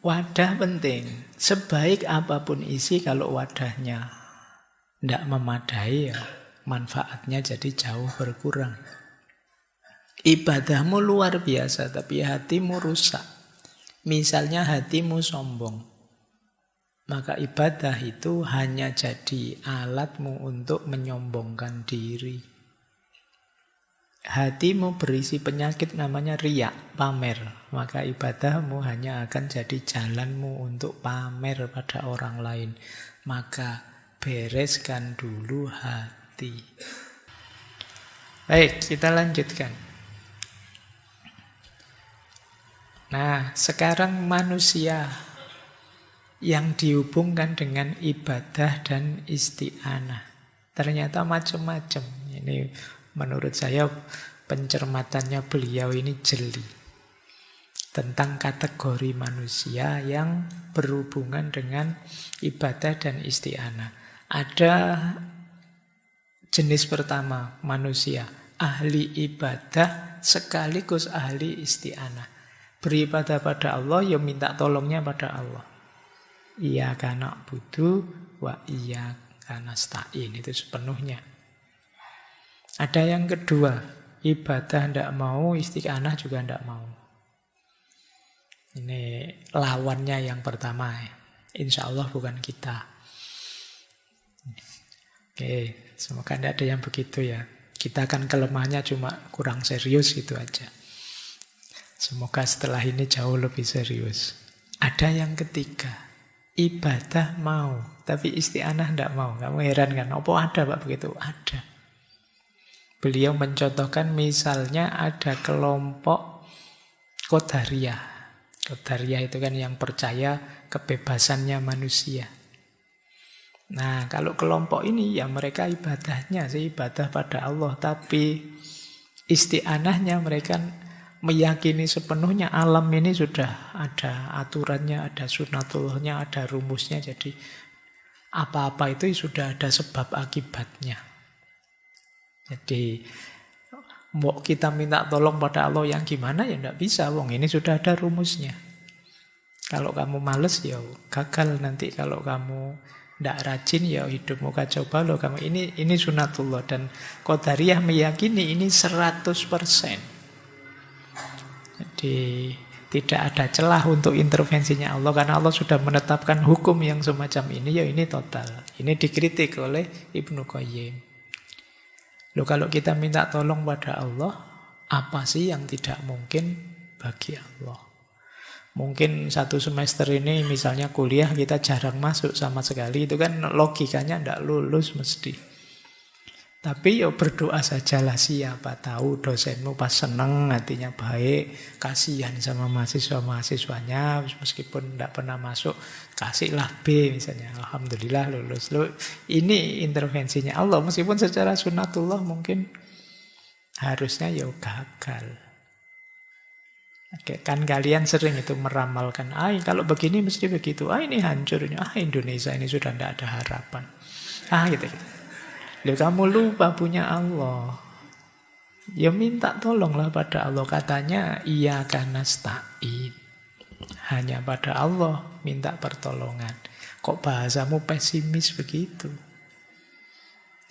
wadah penting. Sebaik apapun isi, kalau wadahnya tidak memadai, ya manfaatnya jadi jauh berkurang. Ibadahmu luar biasa, tapi hatimu rusak. Misalnya hatimu sombong, maka ibadah itu hanya jadi alatmu untuk menyombongkan diri. Hatimu berisi penyakit namanya riak, pamer. Maka ibadahmu hanya akan jadi jalanmu untuk pamer pada orang lain. Maka bereskan dulu hati. Baik, kita lanjutkan. Nah, sekarang manusia yang dihubungkan dengan ibadah dan isti'anah ternyata macam-macam. Ini menurut saya pencermatannya beliau ini jeli tentang kategori manusia yang berhubungan dengan ibadah dan isti'anah. Ada jenis pertama manusia, ahli ibadah sekaligus ahli isti'anah. Beribadah pada Allah, ya minta tolongnya pada Allah. Iyyaka na'budu wa iyyaka nasta'in, itu sepenuhnya. Ada yang kedua, ibadah tidak mau, istiqanah juga tidak mau. Ini lawannya yang pertama. Insya Allah bukan kita. Oke, semoga tidak ada yang begitu ya. Kita kan kelemahannya cuma kurang serius gitu aja. Semoga setelah ini jauh lebih serius. Ada yang ketiga, ibadah mau, tapi isti'anah tidak mau. Kamu heran kan? Apa ada Pak begitu? Ada. Beliau mencontohkan misalnya ada kelompok Qadariyah. Qadariyah itu kan yang percaya kebebasannya manusia. Nah, kalau kelompok ini ya mereka ibadahnya sih ibadah pada Allah, tapi isti'anahnya mereka meyakini sepenuhnya alam ini sudah ada aturannya, ada sunatullahnya, ada rumusnya. Jadi apa-apa itu sudah ada sebab akibatnya. Jadi mau kita minta tolong pada Allah yang gimana ya tidak bisa. Wong ini sudah ada rumusnya. Kalau kamu males ya gagal nanti. Kalau kamu tidak rajin ya hidupmu kacau balau. Kamu ini sunatullah. Dan Qadariyah meyakini ini 100%. Jadi tidak ada celah untuk intervensinya Allah, karena Allah sudah menetapkan hukum yang semacam ini, ya ini total. Ini dikritik oleh Ibnu Qayyim. Loh, kalau kita minta tolong pada Allah, apa sih yang tidak mungkin bagi Allah? Mungkin satu semester ini misalnya kuliah kita jarang masuk sama sekali, itu kan logikanya tidak lulus mesti. Tapi ya berdoa sajalah, siapa tahu dosenmu pas seneng, hatinya baik, kasihan sama mahasiswa-mahasiswanya, meskipun tidak pernah masuk, kasihlah B misalnya, alhamdulillah lulus. Loh, ini intervensinya Allah, meskipun secara sunatullah mungkin harusnya ya gagal. Oke, kan kalian sering itu meramalkan, kalau begini mesti begitu, ini hancurnya, Indonesia ini sudah tidak ada harapan. Gitu. Loh, kamu lupa punya Allah. Ya minta tolonglah pada Allah. Katanya iyyaka nasta'in. Hanya pada Allah minta pertolongan. Kok bahasamu pesimis begitu?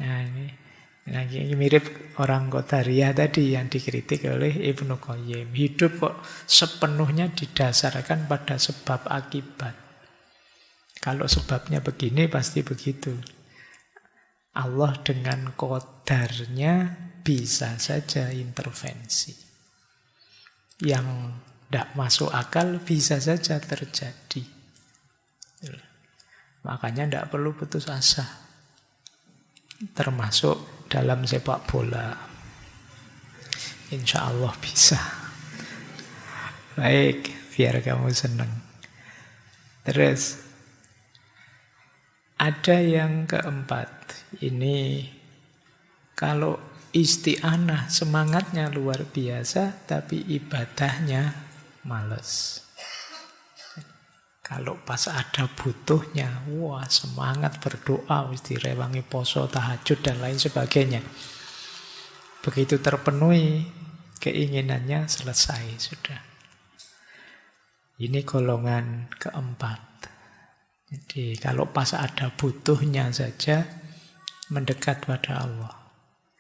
Nah, ini mirip orang Qadariyah tadi yang dikritik oleh Ibnu Qayyim. Hidup kok sepenuhnya didasarkan pada sebab akibat. Kalau sebabnya begini pasti begitu. Allah dengan qadarnya bisa saja intervensi. Yang tidak masuk akal bisa saja terjadi. Makanya tidak perlu putus asa. Termasuk dalam sepak bola. Insya Allah bisa. Baik, biar kamu senang. Terus ada yang keempat. Ini kalau isti'anah semangatnya luar biasa, tapi ibadahnya males. Kalau pas ada butuhnya, wah semangat berdoa, direwangi poso, tahajud dan lain sebagainya. Begitu terpenuhi keinginannya, selesai sudah. Ini golongan keempat. Jadi kalau pas ada butuhnya saja mendekat pada Allah.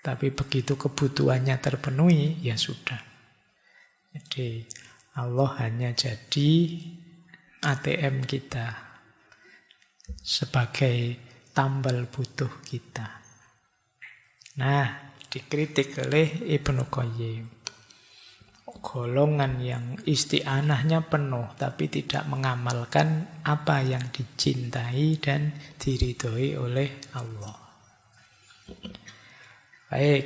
Tapi begitu kebutuhannya terpenuhi, ya sudah. Jadi Allah hanya jadi ATM kita sebagai tambal butuh kita. Nah, dikritik oleh Ibnu Qayyim. Golongan yang isti'anahnya penuh tapi tidak mengamalkan apa yang dicintai dan diridhoi oleh Allah. Baik.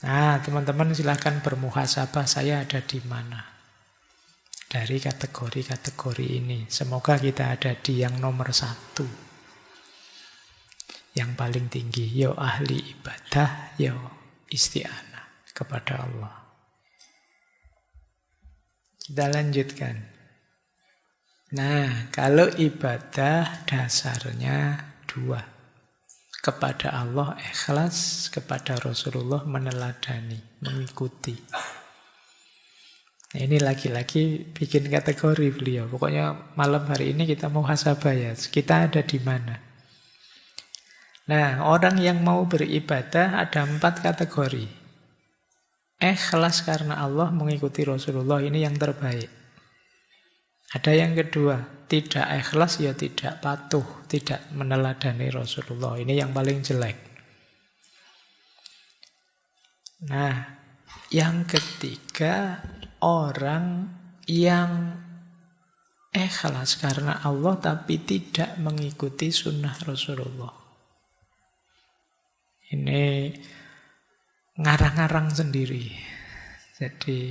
Nah, teman-teman silakan bermuhasabah, saya ada di mana dari kategori-kategori ini. Semoga kita ada di yang nomor 1, yang paling tinggi. Yo ahli ibadah, yo isti'anah kepada Allah. Kita lanjutkan. Nah, kalau ibadah dasarnya 2. Kepada Allah ikhlas, kepada Rasulullah meneladani, mengikuti. Nah, ini lagi-lagi bikin kategori beliau. Pokoknya malam hari ini kita mau muhasabah ya. Kita ada di mana? Nah, orang yang mau beribadah ada 4 kategori. Ikhlas karena Allah, mengikuti Rasulullah, ini yang terbaik. Ada yang kedua, tidak ikhlas ya tidak patuh, tidak meneladani Rasulullah. Ini yang paling jelek. Nah, yang ketiga, orang yang ikhlas karena Allah tapi tidak mengikuti sunnah Rasulullah. Ini ngarang-ngarang sendiri. Jadi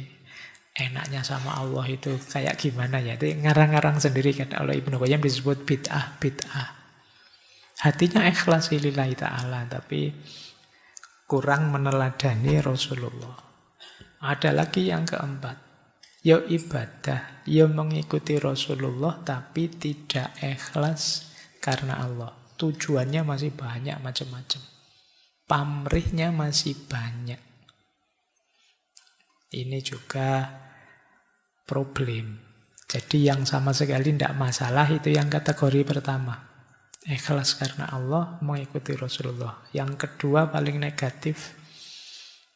enaknya sama Allah itu kayak gimana ya? Itu ngarang-ngarang sendiri, kata oleh Ibnu Qayyim, disebut bid'ah. Hatinya ikhlas lillahi ta'ala tapi kurang meneladani Rasulullah. Ada lagi yang keempat. Ya ibadah, ya mengikuti Rasulullah tapi tidak ikhlas karena Allah. Tujuannya masih banyak macam-macam. Pamrihnya masih banyak. Ini juga problem. Jadi yang sama sekali tidak masalah itu yang kategori pertama. Ikhlas karena Allah, mengikuti Rasulullah. Yang kedua paling negatif.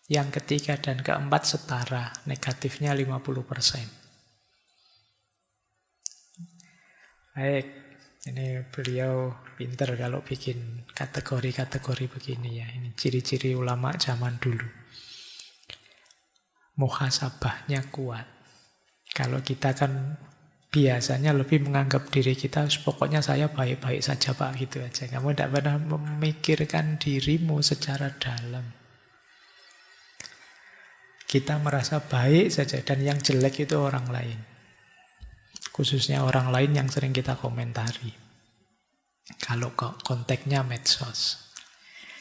Yang ketiga dan keempat setara. Negatifnya 50%. Baik. Ini beliau pinter kalau bikin kategori-kategori begini ya. Ini ciri-ciri ulama zaman dulu. Muhasabahnya kuat. Kalau kita kan biasanya lebih menganggap diri kita, pokoknya saya baik-baik saja Pak, gitu aja. Kamu tidak pernah memikirkan dirimu secara dalam. Kita merasa baik saja dan yang jelek itu orang lain. Khususnya orang lain yang sering kita komentari. Kalau konteksnya medsos.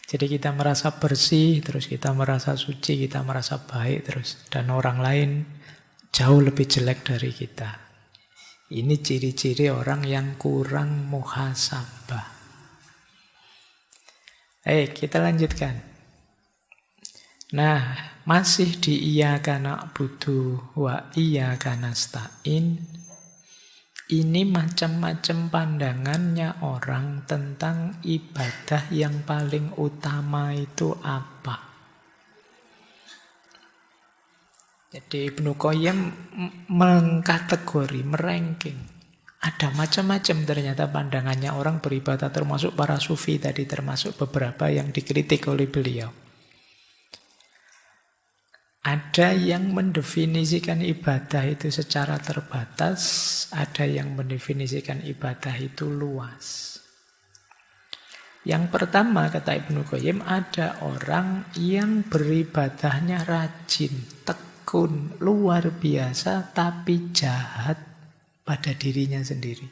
Jadi kita merasa bersih, terus kita merasa suci, kita merasa baik terus. Dan orang lain jauh lebih jelek dari kita. Ini ciri-ciri orang yang kurang muhasabah. Kita lanjutkan. Nah, masih di iyyaka na'budu wa iyyaka nasta'in. Ini macam-macam pandangannya orang tentang ibadah yang paling utama itu apa. Jadi Ibnu Qayyim mengkategori, meranking. Ada macam-macam ternyata pandangannya orang beribadah, termasuk para sufi tadi, termasuk beberapa yang dikritik oleh beliau. Ada yang mendefinisikan ibadah itu secara terbatas, ada yang mendefinisikan ibadah itu luas. Yang pertama, kata Ibnu Qayyim, ada orang yang beribadahnya rajin, tekun, luar biasa, tapi jahat pada dirinya sendiri.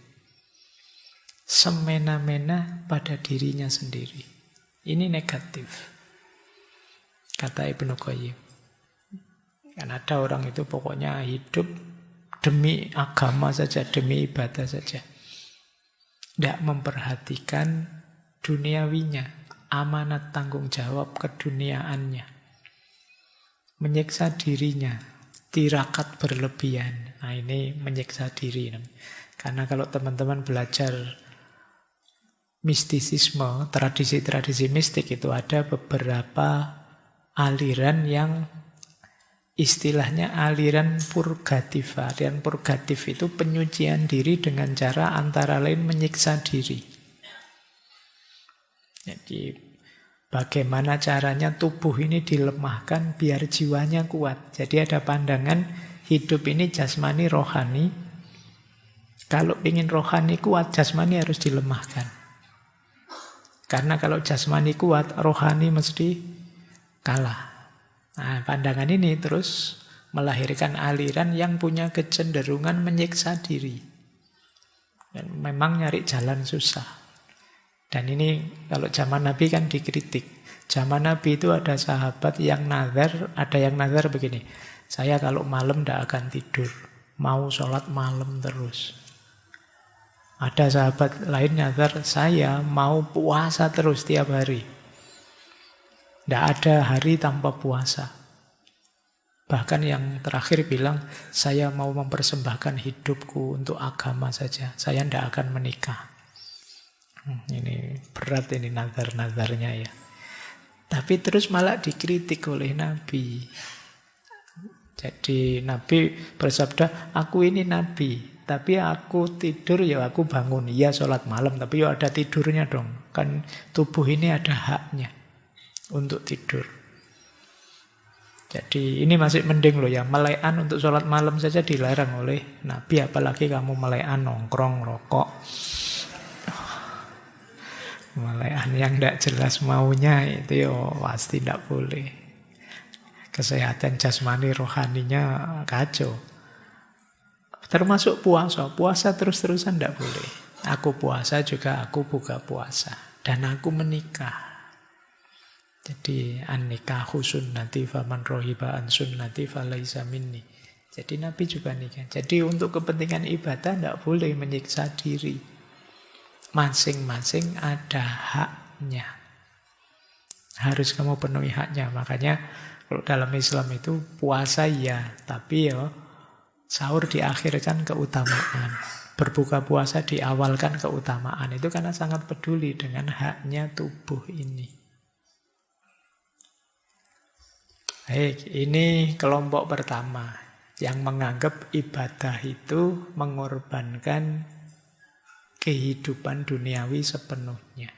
Semena-mena pada dirinya sendiri. Ini negatif, kata Ibnu Qayyim. Kan ada orang itu pokoknya hidup demi agama saja, demi ibadah saja. Tidak memperhatikan duniawinya, amanat tanggung jawab keduniaannya. Menyiksa dirinya, tirakat berlebihan. Nah, ini menyiksa diri. Karena kalau teman-teman belajar mistisisme, tradisi-tradisi mistik itu ada beberapa aliran yang istilahnya aliran purgatif. Aliran purgatif itu penyucian diri dengan cara antara lain menyiksa diri. Jadi bagaimana caranya tubuh ini dilemahkan biar jiwanya kuat. Jadi ada pandangan hidup ini jasmani rohani. Kalau ingin rohani kuat, jasmani harus dilemahkan. Karena kalau jasmani kuat, rohani mesti kalah. Nah, pandangan ini terus melahirkan aliran yang punya kecenderungan menyiksa diri. Dan memang nyari jalan susah. Dan ini kalau zaman Nabi kan dikritik. Zaman Nabi itu ada sahabat yang nazar, ada yang nazar begini. Saya kalau malam tidak akan tidur. Mau sholat malam terus. Ada sahabat lain nazar, saya mau puasa terus tiap hari. Tidak ada hari tanpa puasa. Bahkan yang terakhir bilang, saya mau mempersembahkan hidupku untuk agama saja. Saya tidak akan menikah. Ini berat ini nazar-nazarnya ya. Tapi terus malah dikritik oleh Nabi. Jadi Nabi bersabda, aku ini Nabi. Tapi aku tidur ya aku bangun. Iya sholat malam, tapi ya ada tidurnya dong. Kan tubuh ini ada haknya untuk tidur. Jadi ini masih mending loh ya. Melekan untuk sholat malam saja dilarang oleh Nabi. Apalagi kamu melekan nongkrong, rokok. Melekan yang tidak jelas maunya itu ya pasti tidak boleh. Kesehatan jasmani rohaninya kacau. Termasuk puasa. Puasa terus-terusan tidak boleh. Aku puasa juga aku buka puasa. Dan aku menikah. Jadi an-nikahu sunnati faman rohiba an sunnati falaisa minni. Jadi Nabi juga nikah. Jadi untuk kepentingan ibadah tidak boleh menyiksa diri. Masing-masing ada haknya. Harus kamu penuhi haknya. Makanya kalau dalam Islam itu puasa ya, tapi ya sahur diakhirkan keutamaan. Berbuka puasa diawalkan keutamaan. Itu karena sangat peduli dengan haknya tubuh ini. Baik, ini kelompok pertama yang menganggap ibadah itu mengorbankan kehidupan duniawi sepenuhnya.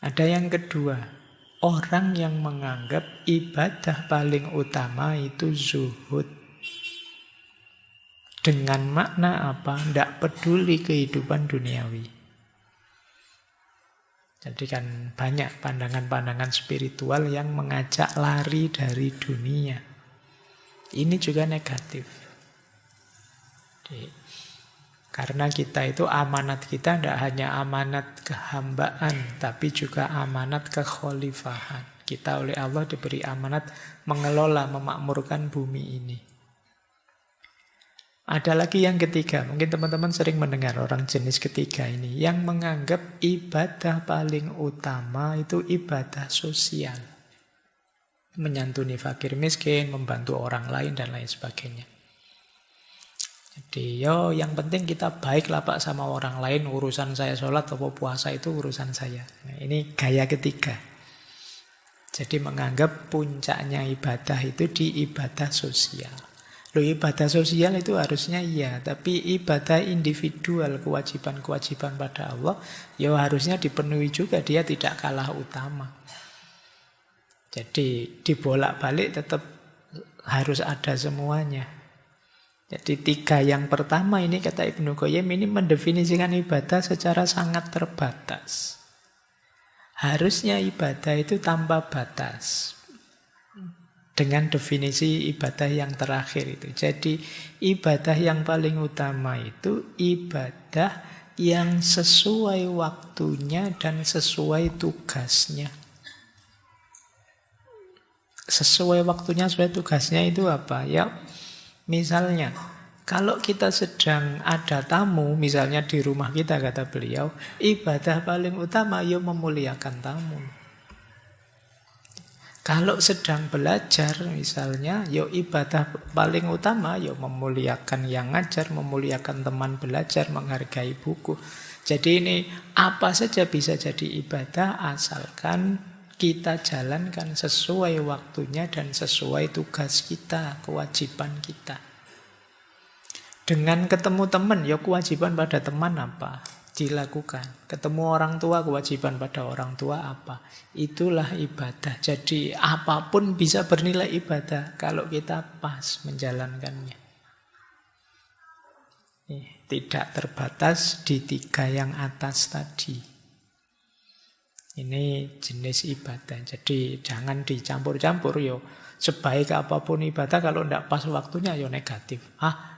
Ada yang kedua, orang yang menganggap ibadah paling utama itu zuhud. Dengan makna apa? Tidak peduli kehidupan duniawi. Jadi kan banyak pandangan-pandangan spiritual yang mengajak lari dari dunia. Ini juga negatif. Karena kita itu amanat kita tidak hanya amanat kehambaan, tapi juga amanat kekhalifahan. Kita oleh Allah diberi amanat mengelola, memakmurkan bumi ini. Ada lagi yang ketiga, mungkin teman-teman sering mendengar orang jenis ketiga ini, yang menganggap ibadah paling utama itu ibadah sosial. Menyantuni fakir miskin, membantu orang lain, dan lain sebagainya. Jadi yang penting kita baiklah Pak sama orang lain, urusan saya sholat atau puasa itu urusan saya. Nah, ini gaya ketiga. Jadi menganggap puncaknya ibadah itu di ibadah sosial. Loh, ibadah sosial itu harusnya iya, tapi ibadah individual, kewajiban-kewajiban pada Allah, ya harusnya dipenuhi juga, dia tidak kalah utama. Jadi dibolak-balik tetap harus ada semuanya. Jadi tiga yang pertama ini kata Ibnu Qayyim ini mendefinisikan ibadah secara sangat terbatas. Harusnya ibadah itu tanpa batas. Dengan definisi ibadah yang terakhir itu. Jadi ibadah yang paling utama itu ibadah yang sesuai waktunya dan sesuai tugasnya. Sesuai waktunya, sesuai tugasnya itu apa? Ya, misalnya, kalau kita sedang ada tamu, misalnya di rumah kita, kata beliau, ibadah paling utama ya memuliakan tamu. Kalau sedang belajar misalnya, yo ibadah paling utama yo memuliakan yang ngajar, memuliakan teman belajar, menghargai buku. Jadi ini apa saja bisa jadi ibadah asalkan kita jalankan sesuai waktunya dan sesuai tugas kita, kewajiban kita. Dengan ketemu teman, ya kewajiban pada teman apa? Dilakukan. Ketemu orang tua, kewajiban pada orang tua apa? Itulah ibadah. Jadi apapun bisa bernilai ibadah kalau kita pas menjalankannya. Tidak terbatas di 3 yang atas tadi. Ini jenis ibadah. Jadi jangan dicampur-campur yo. Sebaik apapun ibadah kalau tidak pas waktunya ya negatif.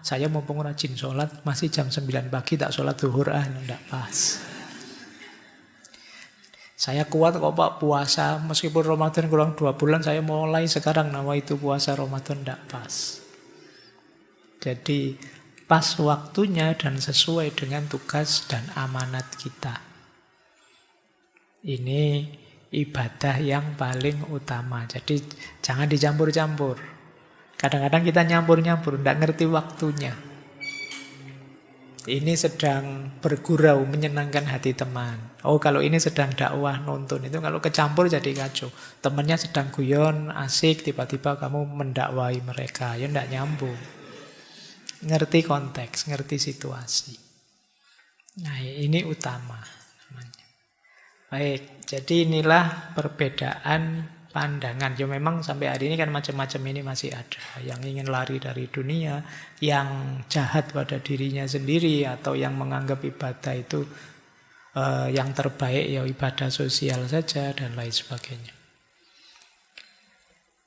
Saya mumpung rajin sholat, masih jam 9 pagi tak sholat zuhur, tidak pas. Saya kuat kok Pak puasa, meskipun Ramadan kurang 2 bulan, saya mulai sekarang nama itu puasa Ramadan, tidak pas. Jadi pas waktunya dan sesuai dengan tugas dan amanat kita. Ini ibadah yang paling utama. Jadi jangan dicampur-campur. Kadang-kadang kita nyampur-nyampur, tidak ngerti waktunya. Ini sedang bergurau, menyenangkan hati teman. Kalau ini sedang dakwah, nonton. Itu kalau kecampur jadi kacau. Temannya sedang guyon, asik, tiba-tiba kamu mendakwai mereka. Ya tidak nyambung. Ngerti konteks, ngerti situasi. Nah ini utama. Baik, jadi inilah perbedaan pandangan. Ya memang sampai hari ini kan macam-macam ini masih ada. Yang ingin lari dari dunia, yang jahat pada dirinya sendiri, atau yang menganggap ibadah itu yang terbaik ya ibadah sosial saja, dan lain sebagainya.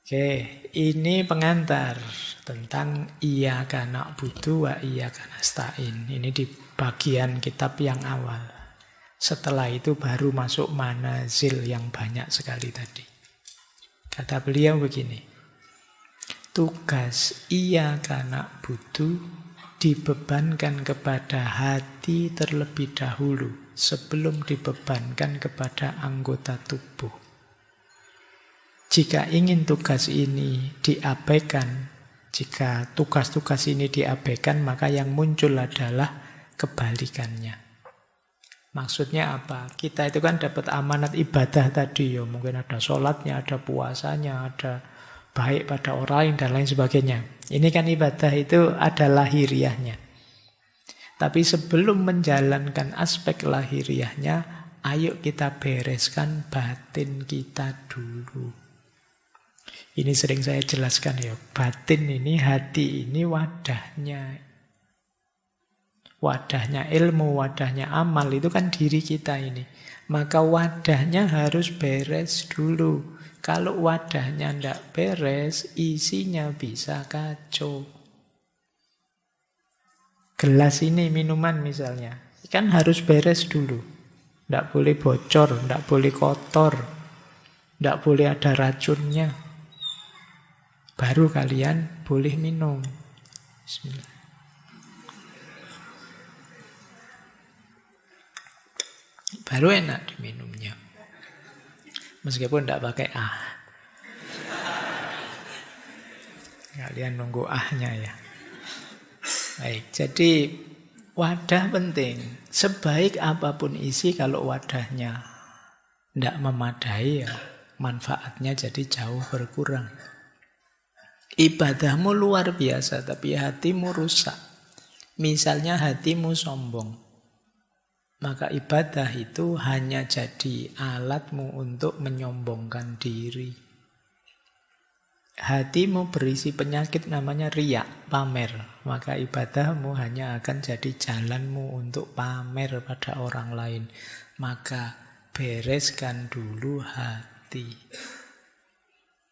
Oke, ini pengantar tentang iyyaka na'budu wa iyyaka nasta'in. Ini di bagian kitab yang awal. Setelah itu baru masuk manazil yang banyak sekali tadi. Kata beliau begini, tugas iyyaka na'budu dibebankan kepada hati terlebih dahulu sebelum dibebankan kepada anggota tubuh. Jika ingin tugas ini diabaikan, jika tugas-tugas ini diabaikan, maka yang muncul adalah kebalikannya. Maksudnya apa? Kita itu kan dapat amanat ibadah tadi ya. Mungkin ada sholatnya, ada puasanya, ada baik pada orang lain, dan lain sebagainya. Ini kan ibadah itu ada lahiriahnya. Tapi sebelum menjalankan aspek lahiriahnya, ayo kita bereskan batin kita dulu. Ini sering saya jelaskan ya. Batin ini, hati ini wadahnya. Wadahnya ilmu, wadahnya amal, itu kan diri kita ini. Maka wadahnya harus beres dulu. Kalau wadahnya tidak beres, isinya bisa kacau. Gelas ini minuman misalnya, kan harus beres dulu. Tidak boleh bocor, tidak boleh kotor, tidak boleh ada racunnya. Baru kalian boleh minum. Bismillah. Baru enak diminumnya. Meskipun tidak pakai Kalian nunggu ahnya ya. Baik, jadi wadah penting. Sebaik apapun isi, kalau wadahnya tidak memadai, ya manfaatnya jadi jauh berkurang. Ibadahmu luar biasa, tapi hatimu rusak. Misalnya hatimu sombong. Maka ibadah itu hanya jadi alatmu untuk menyombongkan diri. Hatimu berisi penyakit namanya riya, pamer. Maka ibadahmu hanya akan jadi jalanmu untuk pamer pada orang lain. Maka bereskan dulu hati.